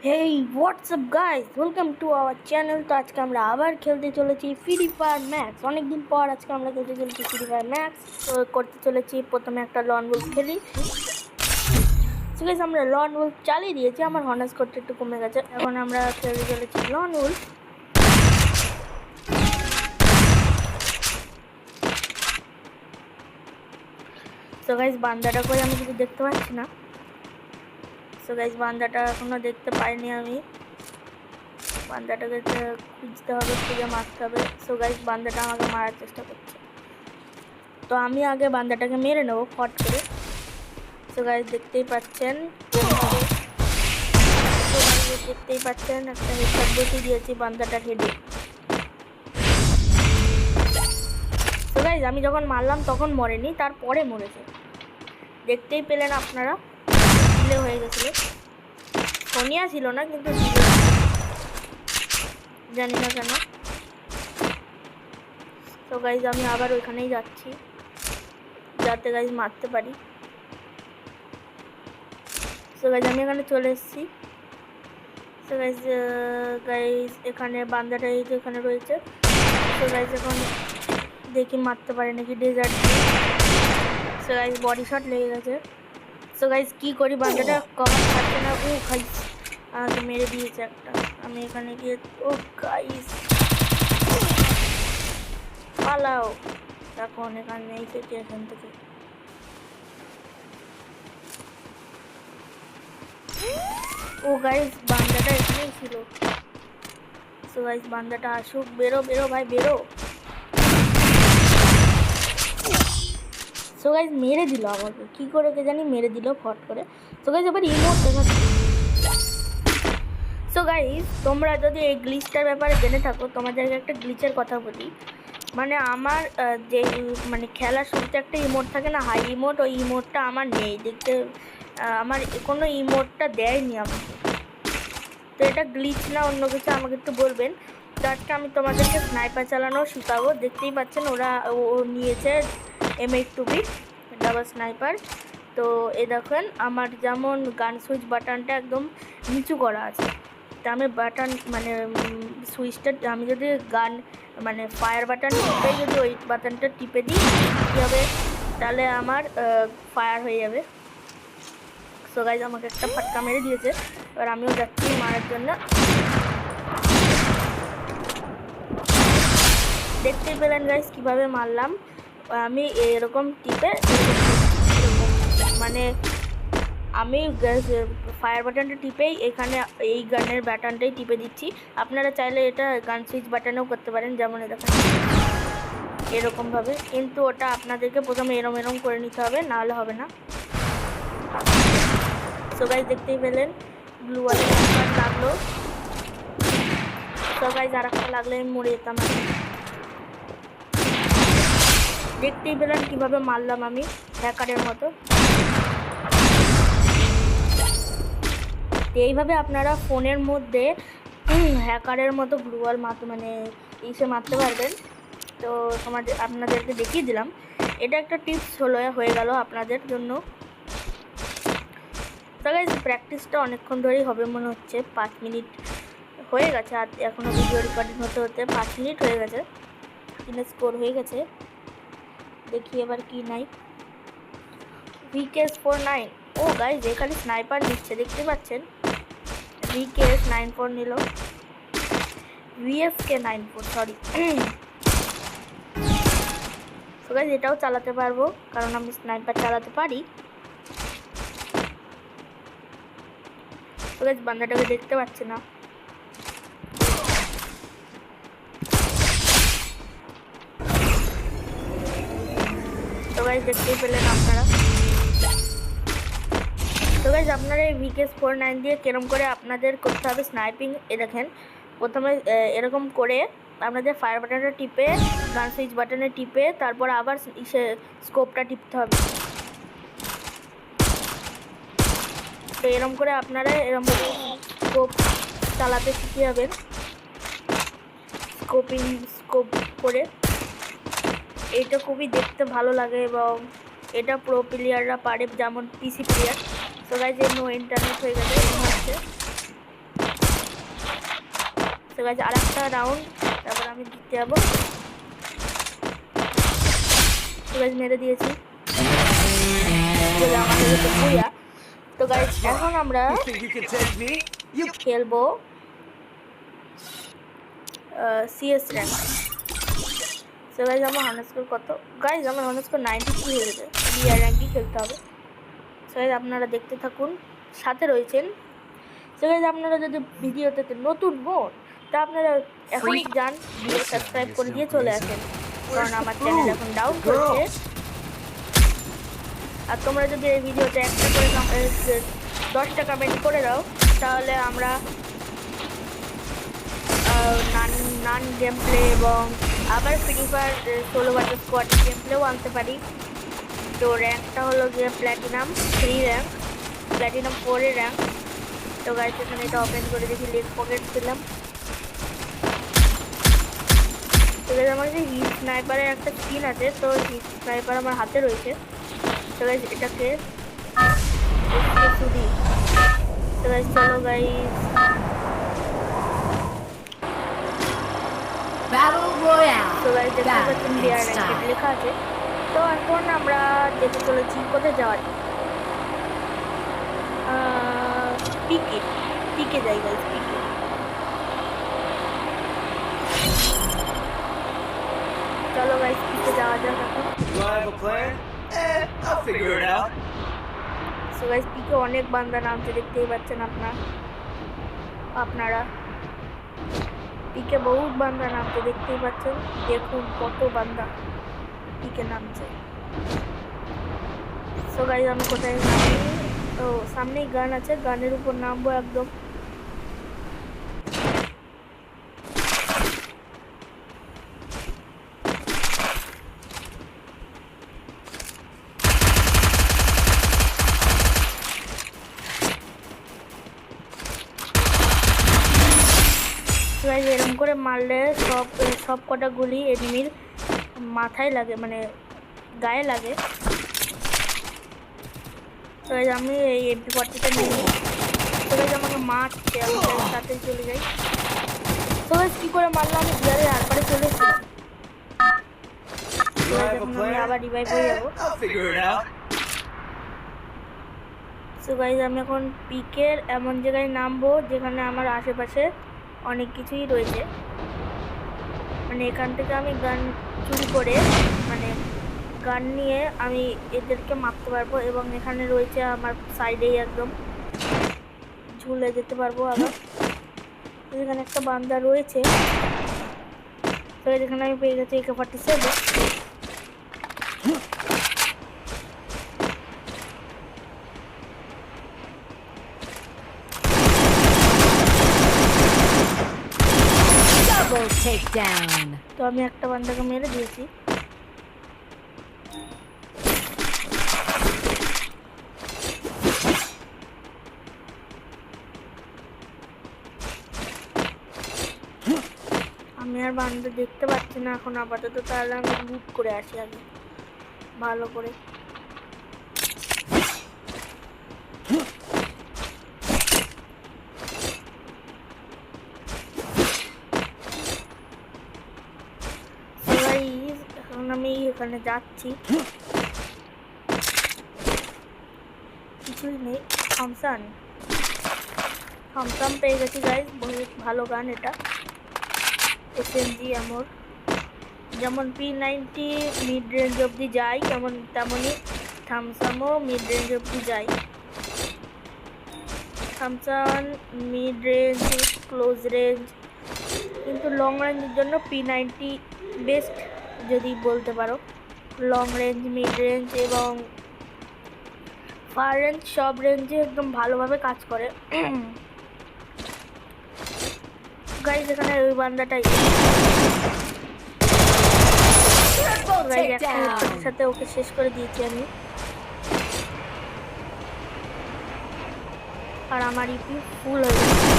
Hey WhatsApp guys, welcome to our channel. তো আজকে আমরা আবার খেলতে চলেছি ফ্রি ফায়ার ম্যাক্স। অনেকদিন পর আজকে আমরা খেলতে চলেছি ফ্রি ফায়ার ম্যাক্স। তো করতে চলেছি প্রথমে একটা লন উলফ খেলি। সো গাইস, আমরা লন উলফ চালিয়ে দিয়েছি, আমার হনার্স করতে একটু কমে গেছে। এখন আমরা খেলতে চলেছি লন উলফ। সো গাইস, বান্দাটা করে আমি কিছু দেখতে পাচ্ছি না। সো গাইস, বান্দাটা এখনো দেখতে পাইনি আমি। বান্দাটাকে খুঁজতে হবে, খুঁজে মারতে হবে। সো গাইস, বান্দাটা আমাকে মারার চেষ্টা করছে, তো আমি আগে বান্দাটাকে মেরে নেবো ফট করে। সো গাইস, দেখতেই পাচ্ছেন একটা হেডশট বসিয়ে দিয়েছি বান্দাটার হেডে। সো গাইস, আমি যখন মারলাম তখন মরেনি, তারপরে মরেছে, দেখতেই পেলেন আপনারা। ডিলে হয়ে গেছিলো, সোনিয়া ছিল না কিন্তু জানি না কেন। তো গাইস, আমি আবার ওইখানেই যাচ্ছি যাতে গাইস মারতে পারি। সো গাইস, আমি এখানে চলে এসেছি। সো গাইস, এখানে বান্দাটা এই যে এখানে রয়েছে। সো গাইস, এখন দেখি মারতে পারে নাকি ডেজার্ট দিয়ে। সো গাইস, বডি শট লেগে গেছে। সো গাইস, কি করি, বান্দাটা কভার থাকছে না। ও গাইস, আমাকে মেরে দিয়েছে একটা। আমি এখানে গিয়ে, ও গাইস পালাও, এখন এখানে নেই থেকে এখান থেকে। ও গাইস, বান্দাটা এখানেই ছিল। সো গাইস, বান্দাটা আসুক, বেরো বেরো ভাই বেরো। সো গাইস, মেরে দিল আমাকে, কি করে কে জানি মেরে দিল ফট করে। সো গাইস, এবার ইমোট দেখাচ্ছি। সো গাইস, তোমরা যদি এই গ্লিচটার ব্যাপারে জেনে থাকো, তোমাদেরকে একটা গ্লিচের কথা বলি। মানে আমার যে মানে খেলার শুরুতে একটা ইমোট থাকে না, হাই ইমোট, ওই ইমোটটা আমার নেই দেখতে। আমার কোনো ইমোটটা দেয়নি আমাকে। তো এটা গ্লিচ না অন্য কিছু, আমাকে একটু বলবেন। তো আজকে আমি তোমাদেরকে স্নাইপার চালানো শেখাবো। দেখতেই পাচ্ছেন ও নিয়েছে M8 ডাবল স্নাইপার। তো দেখেন, আমার যেমন গান সুইচ বাটনটা একদম নিচু করা আছে। তা আমি বাটন মানে সুইচটা আমি যদি গান মানে ফায়ার বাটন টিপে যদি ওই বাটনটা টিপে দিই কী হবে, তাহলে আমার ফায়ার হয়ে যাবে। সো গাইজ, আমাকে একটা ফাটকা মেরে দিয়েছে, এবার আমিও যাচ্ছি মারার জন্য। দেখতেই পেলেন গাইজ কীভাবে মারলাম আমি। এরকম টিপে মানে আমি ফায়ার বাটনটা টিপেই এখানে এই গানের বাটনটাই টিপে দিচ্ছি। আপনারা চাইলে এটা গান সুইচ বাটনেও করতে পারেন, যেমন দেখেন এরকমভাবে। কিন্তু ওটা আপনাদেরকে প্রথমে এরম করে নিতে হবে, নাহলে হবে না। সো গাইজ, দেখতেই পেলেন ব্লু ওয়ালে লাগলো। সো গাইজ, আর একটা লাগলে আমি মরে যেতাম। দেখতেই পেলেন কীভাবে মারলাম আমি হ্যাকারের মতো। এইভাবে আপনারা ফোনের মধ্যে হ্যাকারের মতো গ্লুয়াল মানে মারতে পারবেন। তো আপনাদেরকে দেখিয়ে দিলাম, এটা একটা টিপস হয়ে গেল আপনাদের জন্য। তো গাইস, প্র্যাকটিসটা অনেকক্ষণ ধরেই হবে মনে হচ্ছে, 5 মিনিট হয়ে গেছে। আর এখনও ভিডিও রেকর্ডিং হতে 5 মিনিট হয়ে গেছে। স্কোর হয়ে গেছে, দেখি এবার কি নাই। VKS49। ও গাইস, এখানে স্নাইপার নিচ্ছে, দেখতে পাচ্ছেন। VKS94 নিল, VSK94 সরি। তো গাইস, এটাও চালাতে পারবো কারণ আমি স্নাইপার চালাতে পারি। তো গাইস, বান্দাটাকে দেখতে পাচ্ছি না। তো গাইস, দেখতেই পেলেন আপনারা। তো গাইস, আপনারা এই VKS49 দিয়ে কেরম করে আপনাদের করতে হবে স্নাইপিং। দেখেন, প্রথমে এরকম করে আপনাদের ফায়ার বাটনটা টিপে গান সুইচ বাটনে টিপে তারপর আবার স্কোপটা টিপতে হবে। তো এরম করে আপনারা স্কোপ চালাতে শিখে যাবেন, স্কোপ করে। এইটা খুবই দেখতে ভালো লাগে এবং এটা প্রো প্লেয়াররা পারে, যেমন PC প্লেয়ার। তো গাইস, নো ইন্টারনেট হয়ে গেছে মনে হচ্ছে। গাইজ আরেকটা রাউন্ড, তারপর আমি জিততে যাবো। তো গাইজ মেরে দিয়েছি, আমাদের তো বুয়া। তো গাইজ এখন আমরা খেলবো সিএস র্যাঙ্ক। সো গাইজ আমার হার্নেস্কোর কত? গাইজ আমার হার্নেস্কোর 93 হয়ে গেছে, বিআর র্যাঙ্কই খেলতে হবে। সো গাইজ আপনারা দেখতে থাকুন, সাথে রয়েছেন। সো গাইজ আপনারা যদি ভিডিওতে নতুন হন তা আপনারা এখনই যান, ভিডিও সাবস্ক্রাইব করে দিয়ে চলে আসেন, কারণ আমার চ্যানেল এখন ডাউন করছে। আর তোমরা যদি এই ভিডিওতে একটা করে 10টা কমেন্ট করে দাও, তাহলে আমরা নান গেম প্লে এবং আবার ফ্রি ফায়ার 16 বাজার স্কোয়াড গেম প্লেও আনতে পারি। তো র্যাঙ্কটা হলো গিয়ে প্ল্যাটিনাম 3 র্যাঙ্ক, প্ল্যাটিনাম 4 র্যাঙ্ক। তো গাইজ এখানে এটা ওপেন করে দেখি, লেগ পকেট ছিলাম। তো গাইজ আমার যে হিট স্নাইপারের একটা স্কিন আছে, তো হিট স্নাইপার আমার হাতে রয়েছে। তো গাইজ এটাকে দিই। তো গাইজ চলো গাইজ, তো গাইজ দেখতে পাচ্ছেন বিআর র্যাঙ্কেড লেখা আছে। তো এখন আমরা যেতে চলেছি কোথায় যাওয়ার, পিকে যাই গাইজ, পিকে। চলো গাইজ পিকে যাওয়া যাক এখন। সো গাইজ পিকে অনেক বান্দা নামছে, দেখতেই পাচ্ছেন আপনারা পিকে বহুত বান্দা নামছে, দেখতেই পাচ্ছেন। দেখুন কত বান্দা পিকে নামছে। সো গাইজ আমি কোথায় নামি? তো সামনেই গান আছে, গানের উপর নামবো একদম। এরকম করে মারলে সব কটা গুলি এনিমির মাথায় লাগে, মানে গায়ে লাগে। তো আমি এই MP40টা নিয়ে নিই। তো আমাকে মারছে, আমি সাথে চলে যাই। তো কী করে মারলাম, আমি বিয়ারের আরপারে চলে এসেছিলাম। আমি আবার রিভাইভ হয়ে যাবো। সো গাইজ আমি এখন পিকের এমন জায়গায় নামবো যেখানে আমার আশেপাশে অনেক কিছুই রয়েছে, মানে এখান থেকে আমি গান চুরি করে, মানে গান নিয়ে আমি এদেরকে মারতে পারবো, এবং এখানে রয়েছে আমার সাইডেই একদম ঝুলে যেতে পারবো। আবার এখানে একটা বান্দা রয়েছে, তো এখানে আমি পেয়ে গেছি AK-47। তো আমি একটা বান্দাকে মেরে দিয়েছি। আমি আর বান্দা দেখতে পাচ্ছি না এখন আপাতত, তাহলে আমি লুট করে আসি আগে ভালো করে। এখন আমি এখানে যাচ্ছি, কিছুই নেই। থামসান পেয়ে গেছি গাইজ, বহুত ভালো গান এটা। SMG আমার যেমন P90 মিড রেঞ্জ অবধি যায়, তেমনই থামসানও মিড রেঞ্জ অবধি যায়। থামসান মিড রেঞ্জ, ক্লোজ রেঞ্জ, কিন্তু লং রেঞ্জের জন্য P90 বেস্ট যদি বলতে পারো। লং রেঞ্জ, মিড রেঞ্জ এবং ফার রেঞ্জ সব রেঞ্জে একদম ভালোভাবে কাজ করে। গাইজ এখানে ওই বান্দাটাই সাথে ওকে শেষ করে দিয়েছি আমি, আর আমার ইপি ফুল হয়ে গেছে।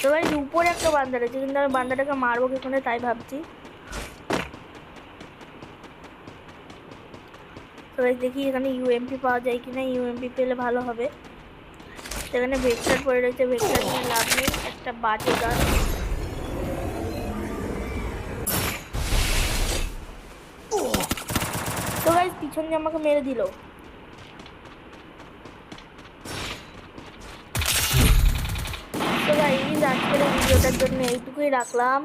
তো গাইস উপরে একটা বান্দা রয়েছে, কিন্তু আমি বান্দাটাকে মারবো কি করে তাই ভাবছি। তো গাইস দেখি এখানে ইউএমপি পাওয়া যায় কিনা, ইউএমপি পেলে ভালো হবে। সেখানে ভেক্টর পড়ে রয়েছে, ভেক্টর নিয়ে লাভ নেই, একটা বাজে গান। তো গাইস পিছন দিয়ে আমাকে মেরে দিল। তো গাইস আজকের এই ভিডিওটার জন্য এইটুকুই রাখলাম।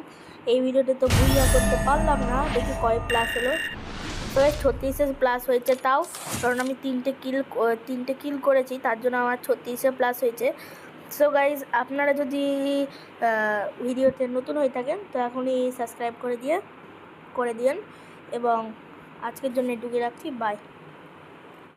এই ভিডিওতে তো বুঝিয়া করতে পারলাম না, দেখি কয় প্লাস হলো। তো গাইস 36 প্লাস হয়েছে, তাও কারণ আমি তিনটে কিল করেছি, তার জন্য আমার 36 প্লাস হয়েছে। সো গাইস আপনারা যদি ভিডিওতে নতুন হয়ে থাকেন তো এখনই সাবস্ক্রাইব করে দিন এবং আজকের জন্য এটুকুই রাখছি। বাই।